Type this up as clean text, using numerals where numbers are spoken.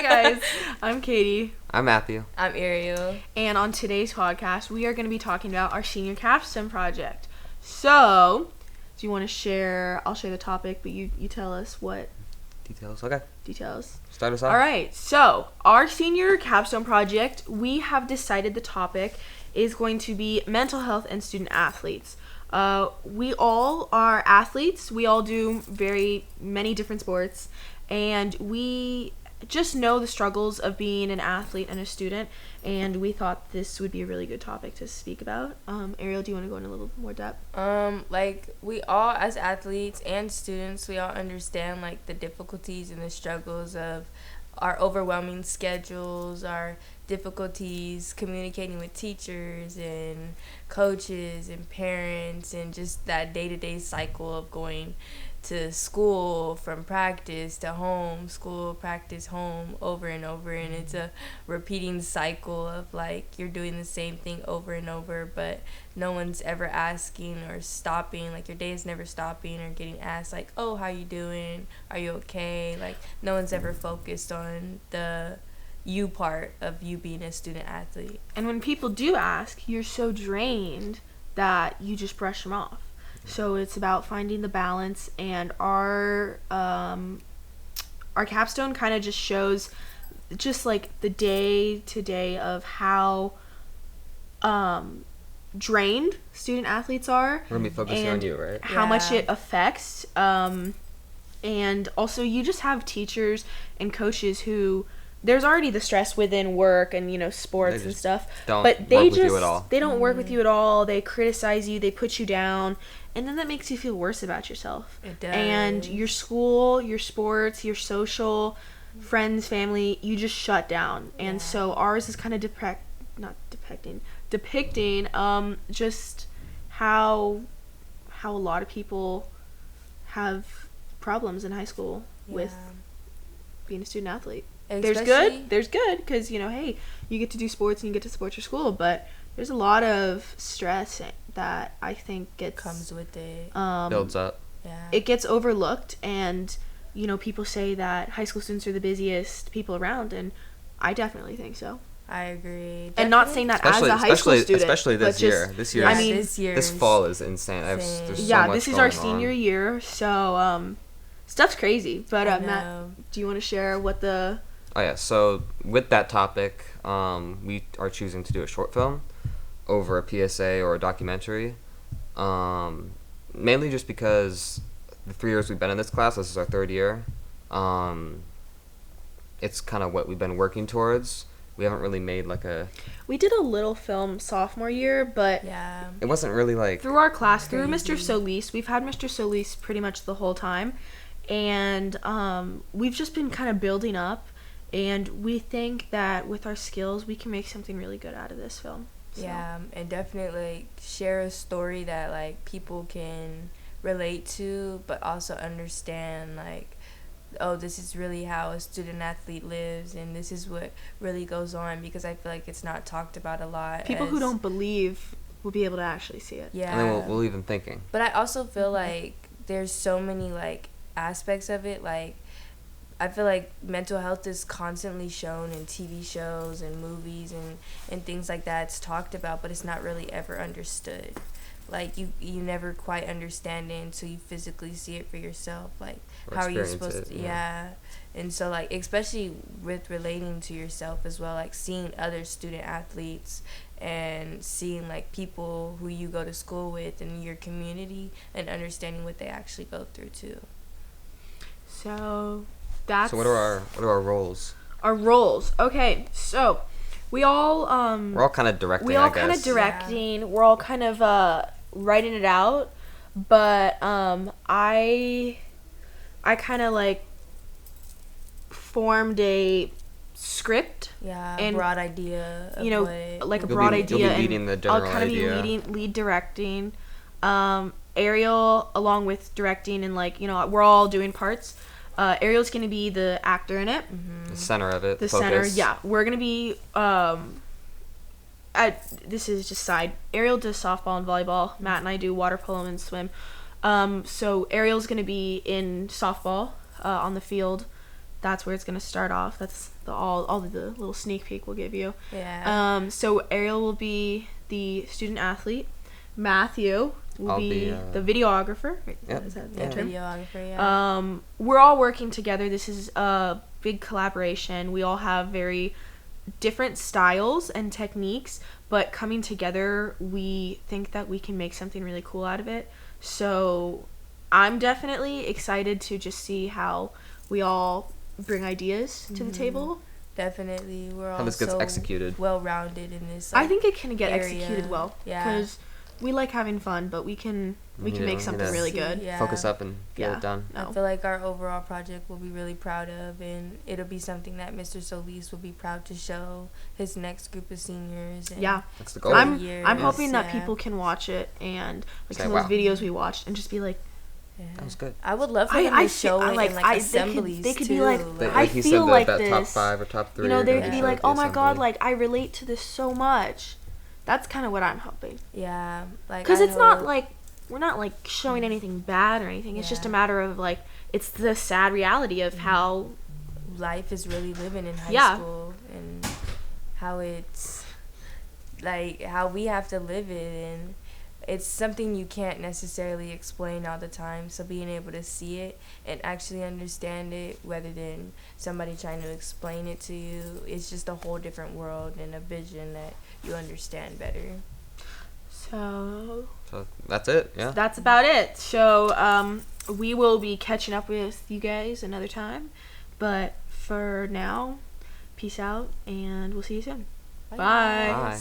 guys, I'm Katie. I'm Matthew. I'm Ariel. And on today's podcast, we are going to be talking about our senior capstone project. So, do you want to share? I'll share the topic, but you tell us what Details. Okay. details. Start us off. All right. So, our senior capstone project, we have decided the topic is going to be mental health and student athletes. We all are athletes. We all do very many different sports, and we just know the struggles of being an athlete and a student, and we thought this would be a really good topic to speak about. Ariel, do you want to go in a little more depth? Like we all as athletes and students, we all understand like the difficulties and the struggles of our overwhelming schedules, our difficulties communicating with teachers and coaches and parents, and just that day-to-day cycle of going to school, from practice to home, school, practice, home, over and over. And it's a repeating cycle of like you're doing the same thing over and over, but no one's ever asking or stopping. Like your day is never stopping or getting asked like, oh, how you doing, are you okay? Like no one's ever focused on the you part of you being a student athlete. And when people do ask, you're so drained that you just brush them off. So it's about finding the balance, and our capstone kind of just shows just like the day to day of how drained student athletes are. We're gonna be focusing on you, right? How much it affects, and also you just have teachers and coaches who there's already the stress within work and sports and stuff, but they don't work with you at all. They criticize you, they put you down, and then that makes you feel worse about yourself. It does. And your school, your sports, your social, friends, family, you just shut down. Yeah. And so ours is kind of depicting just how a lot of people have problems in high school with being a student athlete. There's good because hey, you get to do sports and you get to support your school, but there's a lot of stress that I think comes with it, builds up. Yeah, it gets overlooked, and people say that high school students are the busiest people around, and I definitely think so. I agree. And not saying that as a high school student, especially this year. This year, this fall is insane. There's so much this is our senior year, so stuff's crazy. But Matt, do you want to share what the? Oh yeah. So with that topic, we are choosing to do a short film over a PSA or a documentary, mainly just because the 3 years we've been in this class, this is our third year. It's kind of what we've been working towards. We haven't really made We did a little film sophomore year, but it wasn't really through our class, through Mr. Solis. We've had Mr. Solis pretty much the whole time, and we've just been kind of building up, and we think that with our skills, we can make something really good out of this film. So. Yeah, and definitely share a story that people can relate to, but also understand oh, this is really how a student athlete lives, and this is what really goes on, because I feel like it's not talked about a lot. People who don't believe will be able to actually see it. Yeah. And then we'll leave them thinking. But I also feel like there's so many aspects of it. I feel like mental health is constantly shown in TV shows and movies and things like that. It's talked about, but it's not really ever understood. You never quite understand it until you physically see it for yourself. How are you supposed to? Yeah. And so especially with relating to yourself as well, seeing other student athletes and seeing people who you go to school with in your community and understanding what they actually go through too. So what are our roles? Our roles. Okay, so we're all kind of directing. We all kind of directing. Yeah. We're all kind of writing it out, but I kind of formed a script. Yeah, and broad idea. Of a broad idea. You'll be leading the general I'll kind of be lead directing. Ariel, along with directing, and we're all doing parts. Ariel's gonna be the actor in it. Mm-hmm. The center of it. The center, yeah. We're gonna be. This is just side. Ariel does softball and volleyball. Matt and I do water polo and swim. So Ariel's gonna be in softball on the field that's where it's gonna start off. That's all the little sneak peek we'll give you. Yeah. So Ariel will be the student athlete. Matthew will I'll be be, the videographer. Right? Yep. Is that the Yeah, term? videographer, yeah. We're all working together. This is a big collaboration. We all have very different styles and techniques, but coming together, we think that we can make something really cool out of it. So I'm definitely excited to just see how we all bring ideas to the table. Definitely. We're all How this gets so executed. well-rounded in this, I think it can get area. executed well. Yeah. Because we like having fun, but we can make something really good. Yeah. Focus up and get Yeah. it done. I No. feel like our overall project will be really proud of, and it'll be something that Mr. Solis will be proud to show his next group of seniors. And Yeah. That's the goal. I'm years, hoping that yeah. people can watch it and like Say, some of those wow. videos we watched and just be like, Yeah. That was good. I would love for them to show it in like assemblies they could too. be like, That, I like he feel said, like that top this. 5 or top 3. You know, are they'd gonna be show like, at the oh my god, assembly. like I relate to this so much. That's kind of what I'm hoping. Yeah, like Because I it's not hope- like we're not like showing anything bad or anything. It's just a Yeah. matter of like it's the sad reality of how life is really living in high Yeah. school, and how it's like how we have to live it, and it's something you can't necessarily explain all the time. So being able to see it and actually understand it, rather than somebody trying to explain it to you, it's just a whole different world and a vision that you understand better. so So that's it. Yeah. that's about it. So we will be catching up with you guys another time. But for now, peace out and we'll see you soon. Bye. Bye.